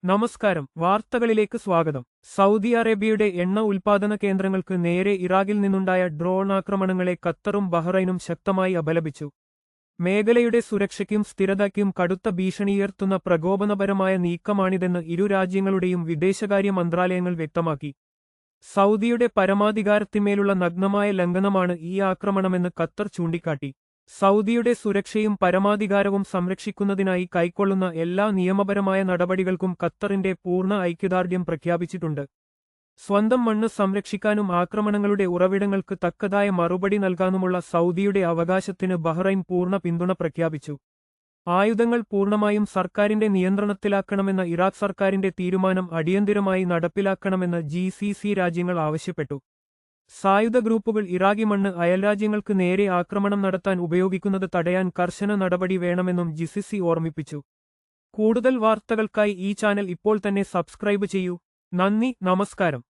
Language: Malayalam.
നമസ്കാരം. വാർത്തകളിലേക്ക് സ്വാഗതം. സൗദി അറേബ്യയുടെ എണ്ണ ഉൽപാദന കേന്ദ്രങ്ങൾക്ക് നേരെ ഇറാഖിൽ നിന്നുണ്ടായ ഡ്രോൺ ആക്രമണങ്ങളെ ഖത്തറും ബഹ്റൈനും ശക്തമായി അപലപിച്ചു. മേഖലയുടെ സുരക്ഷയ്ക്കും സ്ഥിരതയ്ക്കും കടുത്ത ഭീഷണിയുയർത്തുന്ന പ്രകോപനപരമായ നീക്കമാണിതെന്ന് ഇരു രാജ്യങ്ങളുടെയും വിദേശകാര്യ മന്ത്രാലയങ്ങൾ വ്യക്തമാക്കി. സൗദിയുടെ പരമാധികാരത്തിന്മേലുള്ള നഗ്നമായ ലംഘനമാണ് ഈ ആക്രമണമെന്ന് ഖത്തർ ചൂണ്ടിക്കാട്ടി. സൗദിയുടെ സുരക്ഷയും പരമാധികാരവും സംരക്ഷിക്കുന്നതിനായി കൈക്കൊള്ളുന്ന എല്ലാ നിയമപരമായ നടപടികൾക്കും ഖത്തറിന്റെ പൂർണ്ണ ഐക്യദാർഢ്യം പ്രഖ്യാപിച്ചിട്ടുണ്ട്. സ്വന്തം മണ്ണ് സംരക്ഷിക്കാനും ആക്രമണങ്ങളുടെ ഉറവിടങ്ങൾക്ക് തക്കതായ മറുപടി നൽകാനുമുള്ള സൗദിയുടെ അവകാശത്തിന് ബഹ്റൈൻ പൂർണ്ണ പിന്തുണ പ്രഖ്യാപിച്ചു. ആയുധങ്ങൾ പൂർണ്ണമായും സർക്കാരിന്റെ നിയന്ത്രണത്തിലാക്കണമെന്ന ഇറാഖ് സർക്കാരിന്റെ തീരുമാനം അടിയന്തിരമായി നടപ്പിലാക്കണമെന്ന് GCC രാജ്യങ്ങൾ ആവശ്യപ്പെട്ടു. സായുധ ഗ്രൂപ്പുകൾ ഇറാഖി മണ്ണ് അയൽരാജ്യങ്ങൾക്ക് നേരെ ആക്രമണം നടത്താൻ ഉപയോഗിക്കുന്നത് തടയാൻ കർശന നടപടി വേണമെന്നും GCC ഓർമ്മിപ്പിച്ചു. കൂടുതൽ വാർത്തകൾക്കായി ഈ ചാനൽ ഇപ്പോൾ തന്നെ സബ്സ്ക്രൈബ് ചെയ്യൂ. നന്ദി, നമസ്കാരം.